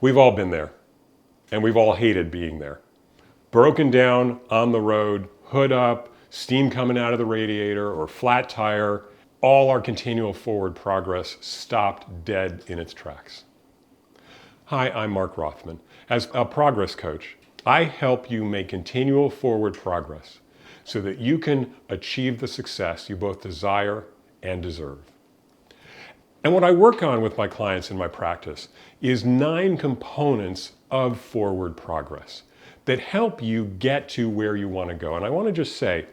We've all been there, and we've all hated being there. Broken down on the road, hood up, steam coming out of the radiator, or flat tire, all our continual forward progress stopped dead in its tracks. Hi, I'm Mark Rothman. As a progress coach, I help you make continual forward progress so that you can achieve the success you both desire and deserve. And what I work on with my clients in my practice is 9 components of forward progress that help you get to where you want to go. And I want to just say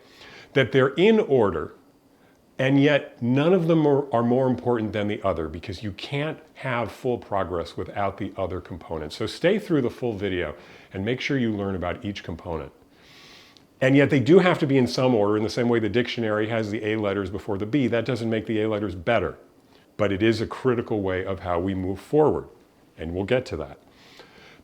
that they're in order, and yet none of them are more important than the other, because you can't have full progress without the other components. So stay through the full video and make sure you learn about each component. And yet they do have to be in some order, in the same way the dictionary has the A letters before the B. That doesn't make the A letters better, but it is a critical way of how we move forward, and we'll get to that.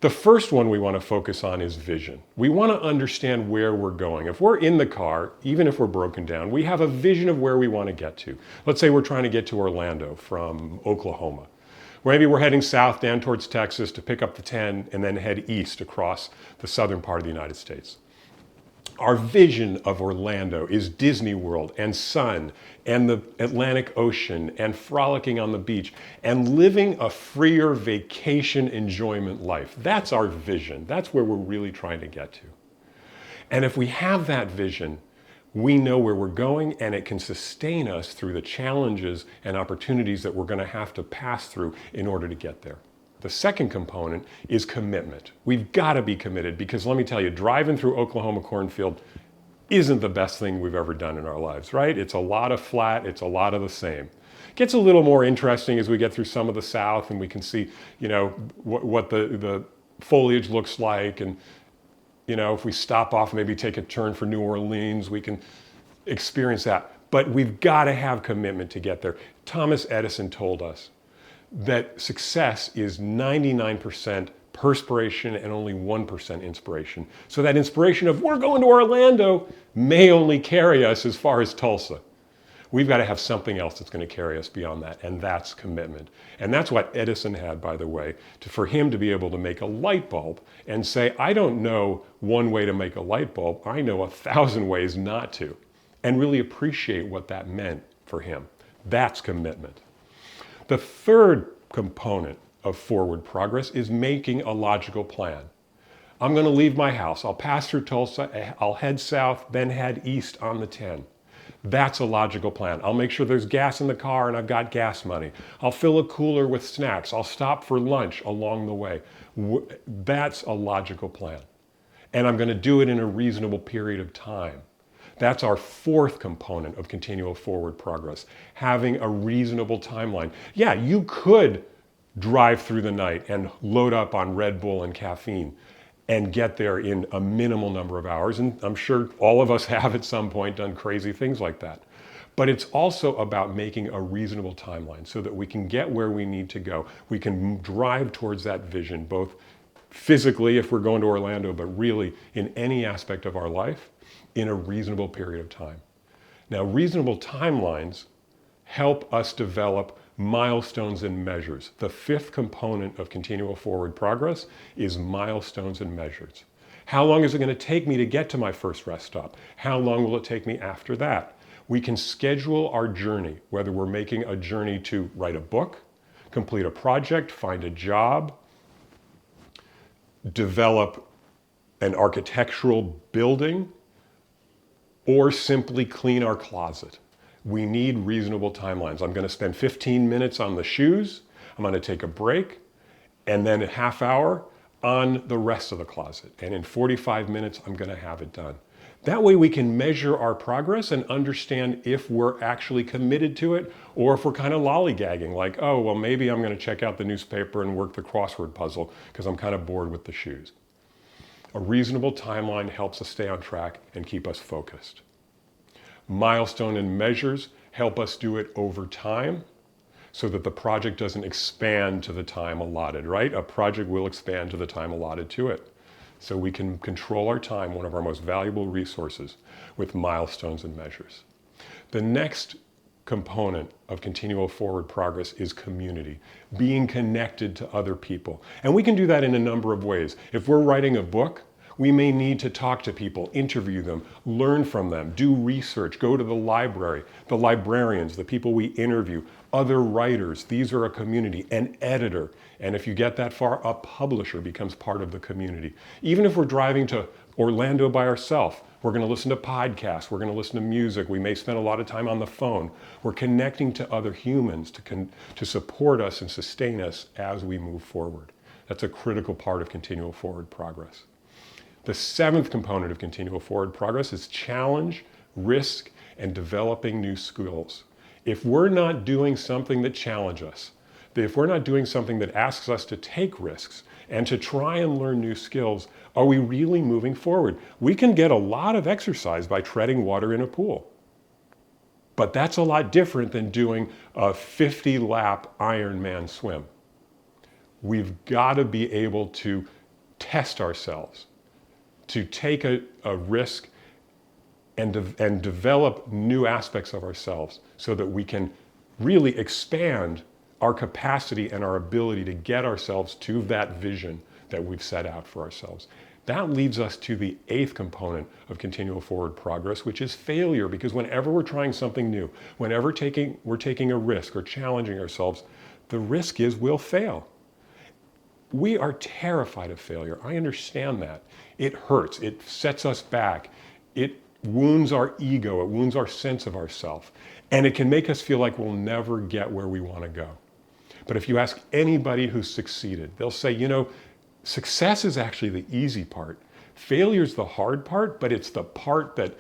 The first one we want to focus on is vision. We want to understand where we're going. If we're in the car, even if we're broken down, we have a vision of where we want to get to. Let's say we're trying to get to Orlando from Oklahoma. Maybe we're heading south down towards Texas to pick up the 10 and then head east across the southern part of the United States. Our vision of Orlando is Disney World and sun and the Atlantic Ocean and frolicking on the beach and living a freer vacation enjoyment life. That's our vision. That's where we're really trying to get to. And if we have that vision, we know where we're going, and it can sustain us through the challenges and opportunities that we're going to have to pass through in order to get there. The second component is commitment. We've got to be committed, because let me tell you, driving through Oklahoma cornfield isn't the best thing we've ever done in our lives, right? It's a lot of flat, it's a lot of the same. It gets a little more interesting as we get through some of the south and we can see, what the foliage looks like, and if we stop off, maybe take a turn for New Orleans, we can experience that. But we've got to have commitment to get there. Thomas Edison told us that success is 99% perspiration and only 1% inspiration. So that inspiration of we're going to Orlando may only carry us as far as Tulsa. We've got to have something else that's going to carry us beyond that, and that's commitment. And that's what Edison had, by the way, for him to be able to make a light bulb and say, I don't know one way to make a light bulb, I know 1,000 ways not to, and really appreciate what that meant for him. That's commitment. The third component of forward progress is making a logical plan. I'm going to leave my house. I'll pass through Tulsa. I'll head south, then head east on the 10. That's a logical plan. I'll make sure there's gas in the car and I've got gas money. I'll fill a cooler with snacks. I'll stop for lunch along the way. That's a logical plan. And I'm going to do it in a reasonable period of time. That's our fourth component of continual forward progress, having a reasonable timeline. Yeah, you could drive through the night and load up on Red Bull and caffeine and get there in a minimal number of hours. And I'm sure all of us have at some point done crazy things like that. But it's also about making a reasonable timeline so that we can get where we need to go. We can drive towards that vision, both physically if we're going to Orlando, but really in any aspect of our life, in a reasonable period of time. Now, reasonable timelines help us develop milestones and measures. The fifth component of continual forward progress is milestones and measures. How long is it going to take me to get to my first rest stop? How long will it take me after that? We can schedule our journey, whether we're making a journey to write a book, complete a project, find a job, develop an architectural building, or simply clean our closet. We need reasonable timelines. I'm going to spend 15 minutes on the shoes, I'm going to take a break, and then a half hour on the rest of the closet. And in 45 minutes, I'm going to have it done. That way we can measure our progress and understand if we're actually committed to it, or if we're kind of lollygagging, like, oh, well, maybe I'm going to check out the newspaper and work the crossword puzzle because I'm kind of bored with the shoes. A reasonable timeline helps us stay on track and keep us focused. Milestone and measures help us do it over time so that the project doesn't expand to the time allotted, right? A project will expand to the time allotted to it. So we can control our time, one of our most valuable resources, with milestones and measures. The next component of continual forward progress is community, being connected to other people. And we can do that in a number of ways. If we're writing a book, we may need to talk to people, interview them, learn from them, do research, go to the library, the librarians, the people we interview, other writers. These are a community, an editor. And if you get that far, a publisher becomes part of the community. Even if we're driving to Orlando by ourselves, we're going to listen to podcasts, we're going to listen to music, we may spend a lot of time on the phone. We're connecting to other humans to support us and sustain us as we move forward. That's a critical part of continual forward progress. The seventh component of continual forward progress is challenge, risk, and developing new skills. If we're not doing something that challenges us, if we're not doing something that asks us to take risks and to try and learn new skills, are we really moving forward? We can get a lot of exercise by treading water in a pool. But that's a lot different than doing a 50-lap Ironman swim. We've got to be able to test ourselves, to take a risk and develop new aspects of ourselves so that we can really expand our capacity and our ability to get ourselves to that vision that we've set out for ourselves. That leads us to the eighth component of continual forward progress, which is failure, because whenever we're trying something new, whenever we're taking a risk or challenging ourselves, the risk is we'll fail. We are terrified of failure. I understand that. It hurts. It sets us back. It wounds our ego. It wounds our sense of ourself. And it can make us feel like we'll never get where we want to go. But if you ask anybody who's succeeded, they'll say, you know, success is actually the easy part. Failure's the hard part, but it's the part that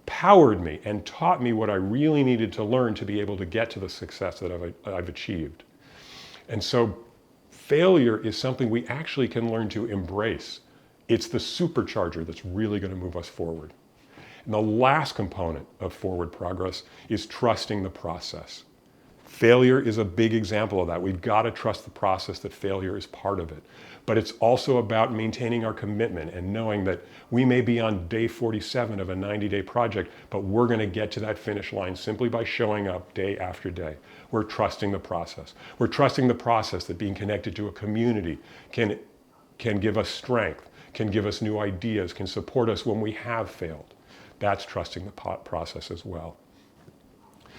powered me and taught me what I really needed to learn to be able to get to the success that I've achieved. And so failure is something we actually can learn to embrace. It's the supercharger that's really going to move us forward. And the last component of forward progress is trusting the process. Failure is a big example of that. We've got to trust the process, that failure is part of it. But it's also about maintaining our commitment and knowing that we may be on day 47 of a 90-day project, but we're going to get to that finish line simply by showing up day after day. We're trusting the process. We're trusting the process that being connected to a community can give us strength, can give us new ideas, can support us when we have failed. That's trusting the process as well.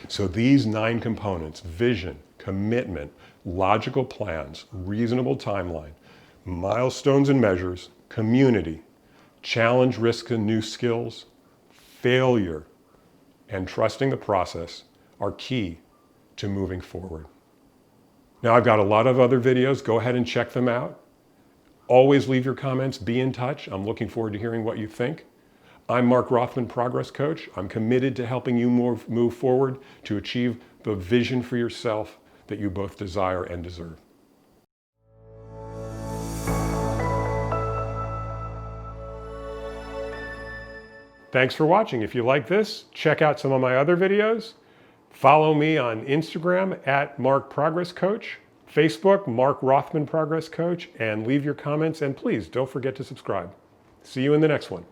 So these 9 components: vision, commitment, logical plans, reasonable timeline, milestones and measures, community, challenge, risk, and new skills, failure, and trusting the process are key to moving forward. Now, I've got a lot of other videos. Go ahead and check them out. Always leave your comments. Be in touch. I'm looking forward to hearing what you think. I'm Mark Rothman, Progress Coach. I'm committed to helping you move forward to achieve the vision for yourself that you both desire and deserve. Thanks for watching. If you like this, check out some of my other videos. Follow me on Instagram at Mark Progress Coach, Facebook, Mark Rothman Progress Coach, and leave your comments. And please don't forget to subscribe. See you in the next one.